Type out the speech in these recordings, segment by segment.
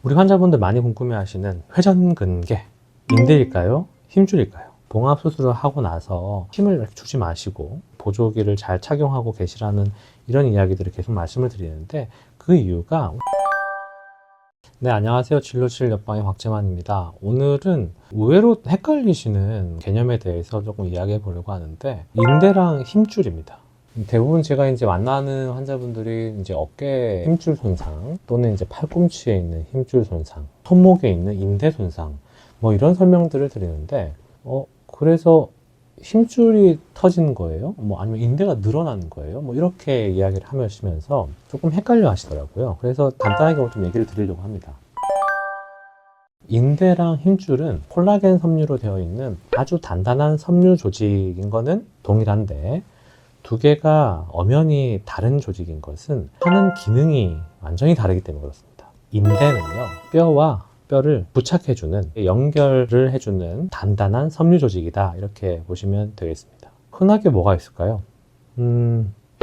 우리 환자분들 많이 궁금해하시는 회전근개, 인대일까요? 힘줄일까요? 봉합 수술을 하고 나서 힘을 이렇게 주지 마시고 보조기를 잘 착용하고 계시라는 이런 이야기들을 계속 말씀을 드리는데, 그 이유가 안녕하세요. 진료실 옆방의 곽재만입니다. 오늘은 의외로 헷갈리시는 개념에 대해서 조금 이야기해 보려고 하는데, 인대랑 힘줄입니다. 대부분 제가 이제 만나는 환자분들이 이제 어깨 힘줄 손상, 또는 이제 팔꿈치에 있는 힘줄 손상, 손목에 있는 인대 손상, 뭐 이런 설명들을 드리는데, 그래서 힘줄이 터지는 거예요? 아니면 인대가 늘어나는 거예요? 이렇게 이야기를 하시면서 조금 헷갈려 하시더라고요. 그래서 간단하게 좀 얘기를 드리려고 합니다. 인대랑 힘줄은 콜라겐 섬유로 되어 있는 아주 단단한 섬유 조직인 거는 동일한데, 두 개가 엄연히 다른 조직인 것은 하는 기능이 완전히 다르기 때문에 그렇습니다. 인대는요, 뼈와 뼈를 부착해주는, 연결을 해주는 단단한 섬유 조직이다, 이렇게 보시면 되겠습니다. 흔하게 뭐가 있을까요?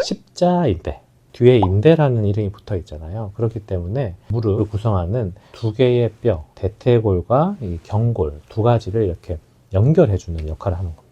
십자인대, 뒤에 인대라는 이름이 붙어 있잖아요. 그렇기 때문에 무릎을 구성하는 두 개의 뼈, 대퇴골과 이 경골 두 가지를 이렇게 연결해주는 역할을 하는 겁니다.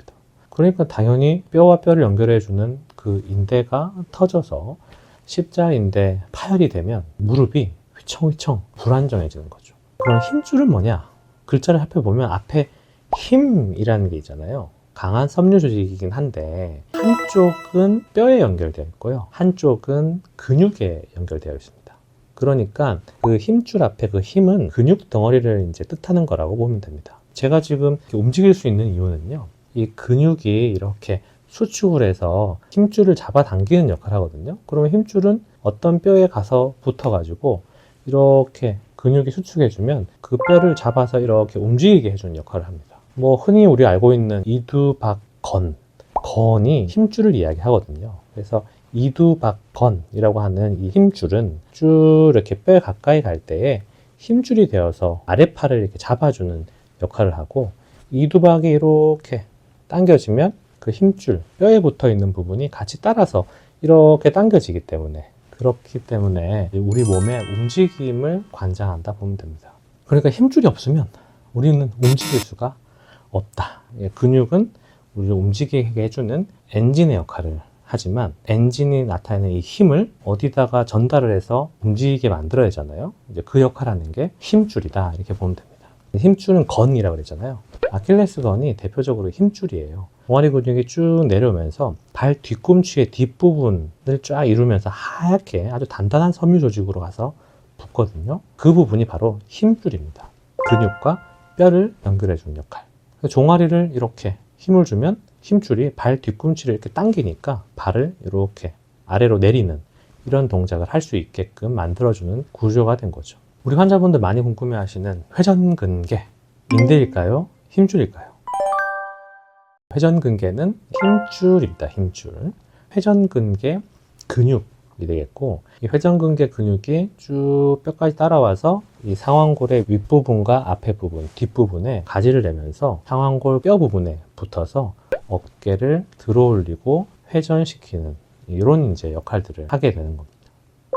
그러니까 당연히 뼈와 뼈를 연결해주는 그 인대가 터져서 십자인대 파열이 되면 무릎이 휘청휘청 불안정해지는 거죠. 그럼 힘줄은 뭐냐? 글자를 살펴보면 앞에 힘이라는 게 있잖아요. 강한 섬유 조직이긴 한데, 한쪽은 뼈에 연결되어 있고요, 한쪽은 근육에 연결되어 있습니다. 그러니까 그 힘줄 앞에 그 힘은 근육 덩어리를 이제 뜻하는 거라고 보면 됩니다. 제가 지금 움직일 수 있는 이유는요, 이 근육이 이렇게 수축을 해서 힘줄을 잡아당기는 역할을 하거든요. 그러면 힘줄은 어떤 뼈에 가서 붙어가지고 이렇게 근육이 수축해주면 그 뼈를 잡아서 이렇게 움직이게 해주는 역할을 합니다. 흔히 우리 알고 있는 이두박건, 건이 힘줄을 이야기하거든요. 그래서 이두박건이라고 하는 이 힘줄은 쭉 이렇게 뼈에 가까이 갈 때에 힘줄이 되어서 아랫팔을 이렇게 잡아주는 역할을 하고, 이두박이 이렇게 당겨지면 그 힘줄, 뼈에 붙어 있는 부분이 같이 따라서 이렇게 당겨지기 때문에, 그렇기 때문에 우리 몸의 움직임을 관장한다 보면 됩니다. 그러니까 힘줄이 없으면 우리는 움직일 수가 없다. 근육은 우리를 움직이게 해주는 엔진의 역할을 하지만, 엔진이 나타내는 이 힘을 어디다가 전달을 해서 움직이게 만들어야 하잖아요. 이제 그 역할을 하는 게 힘줄이다, 이렇게 보면 됩니다. 힘줄은 건이라고 그랬잖아요. 아킬레스건이 대표적으로 힘줄이에요. 종아리 근육이 쭉 내려오면서 발 뒤꿈치의 뒷부분을 쫙 이루면서 하얗게 아주 단단한 섬유 조직으로 가서 붙거든요. 그 부분이 바로 힘줄입니다. 근육과 뼈를 연결해 주는 역할. 종아리를 이렇게 힘을 주면 힘줄이 발 뒤꿈치를 이렇게 당기니까 발을 이렇게 아래로 내리는 이런 동작을 할 수 있게끔 만들어주는 구조가 된 거죠. 우리 환자분들 많이 궁금해하시는 회전근개, 인대일까요? 힘줄일까요? 회전근개는 힘줄입니다. 힘줄. 회전근개 근육이 되겠고, 이 회전근개 근육이 쭉 뼈까지 따라와서 이 상완골의 윗부분과 앞에 부분, 뒷부분에 가지를 내면서 상완골 뼈 부분에 붙어서 어깨를 들어올리고 회전시키는 이런 이제 역할들을 하게 되는 겁니다.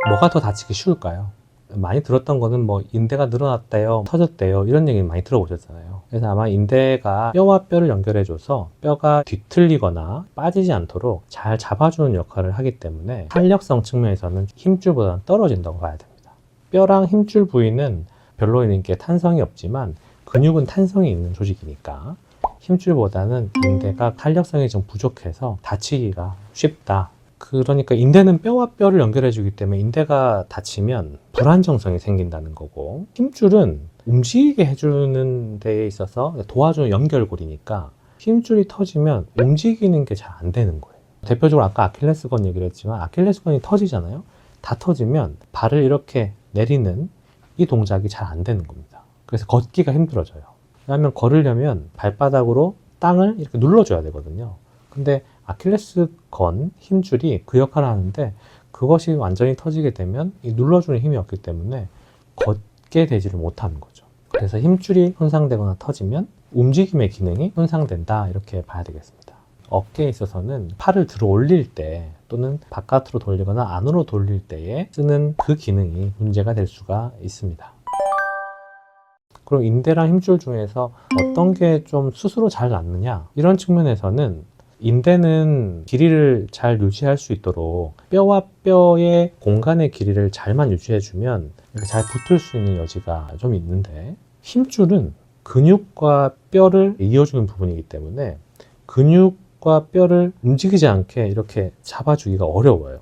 뭐가 더 다치기 쉬울까요? 많이 들었던 거는 인대가 늘어났대요, 터졌대요, 이런 얘기 많이 들어보셨잖아요. 그래서 아마 인대가 뼈와 뼈를 연결해줘서 뼈가 뒤틀리거나 빠지지 않도록 잘 잡아주는 역할을 하기 때문에 탄력성 측면에서는 힘줄보다는 떨어진다고 봐야 됩니다. 뼈랑 힘줄 부위는 별로 이렇게 탄성이 없지만 근육은 탄성이 있는 조직이니까 힘줄보다는 인대가 탄력성이 좀 부족해서 다치기가 쉽다. 그러니까 인대는 뼈와 뼈를 연결해 주기 때문에 인대가 다치면 불안정성이 생긴다는 거고, 힘줄은 움직이게 해주는 데에 있어서 도와주는 연결고리니까 힘줄이 터지면 움직이는 게 잘 안 되는 거예요. 대표적으로 아까 아킬레스건 얘기를 했지만, 아킬레스건이 터지잖아요. 다 터지면 발을 이렇게 내리는 이 동작이 잘 안 되는 겁니다. 그래서 걷기가 힘들어져요. 왜냐하면 걸으려면 발바닥으로 땅을 이렇게 눌러줘야 되거든요. 근데 아킬레스건 힘줄이 그 역할을 하는데, 그것이 완전히 터지게 되면 이 눌러주는 힘이 없기 때문에 걷게 되지를 못하는 거죠. 그래서 힘줄이 손상되거나 터지면 움직임의 기능이 손상된다, 이렇게 봐야 되겠습니다. 어깨에 있어서는 팔을 들어 올릴 때 또는 바깥으로 돌리거나 안으로 돌릴 때에 쓰는 그 기능이 문제가 될 수가 있습니다. 그럼 인대랑 힘줄 중에서 어떤 게 좀 스스로 잘 낫느냐? 이런 측면에서는 인대는 길이를 잘 유지할 수 있도록 뼈와 뼈의 공간의 길이를 잘만 유지해주면 이렇게 잘 붙을 수 있는 여지가 좀 있는데, 힘줄은 근육과 뼈를 이어주는 부분이기 때문에 근육과 뼈를 움직이지 않게 이렇게 잡아주기가 어려워요.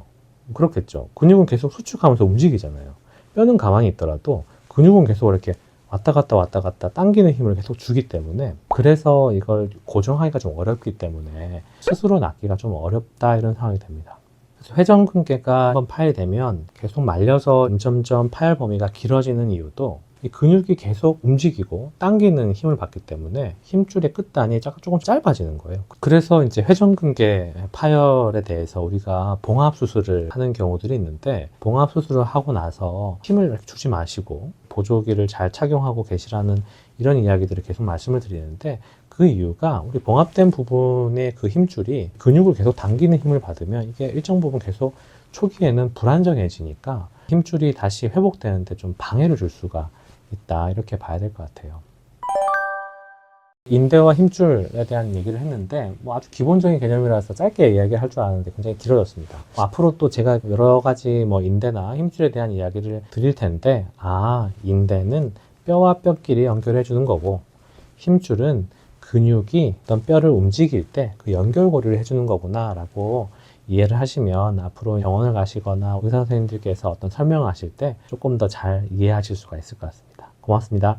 그렇겠죠. 근육은 계속 수축하면서 움직이잖아요. 뼈는 가만히 있더라도 근육은 계속 이렇게 왔다 갔다 당기는 힘을 계속 주기 때문에, 그래서 이걸 고정하기가 좀 어렵기 때문에 스스로 낫기가 좀 어렵다, 이런 상황이 됩니다. 그래서 회전근개가 한번 파열되면 계속 말려서 점점 파열 범위가 길어지는 이유도 이 근육이 계속 움직이고 당기는 힘을 받기 때문에 힘줄의 끝단이 조금 짧아지는 거예요. 그래서 이제 회전근개 파열에 대해서 우리가 봉합수술을 하는 경우들이 있는데, 봉합수술을 하고 나서 힘을 이렇게 주지 마시고 보조기를 잘 착용하고 계시라는 이런 이야기들을 계속 말씀을 드리는데, 그 이유가 우리 봉합된 부분의 그 힘줄이 근육을 계속 당기는 힘을 받으면 이게 일정 부분 계속 초기에는 불안정해지니까 힘줄이 다시 회복되는데 좀 방해를 줄 수가 있다, 이렇게 봐야 될 것 같아요. 인대와 힘줄에 대한 얘기를 했는데 아주 기본적인 개념이라서 짧게 이야기할 줄 아는데 굉장히 길어졌습니다. 앞으로 또 제가 여러 가지 인대나 힘줄에 대한 이야기를 드릴 텐데, 인대는 뼈와 뼈끼리 연결해 주는 거고, 힘줄은 근육이 어떤 뼈를 움직일 때 그 연결고리를 해주는 거구나 라고 이해를 하시면 앞으로 병원을 가시거나 의사 선생님들께서 어떤 설명을 하실 때 조금 더 잘 이해하실 수가 있을 것 같습니다. 고맙습니다.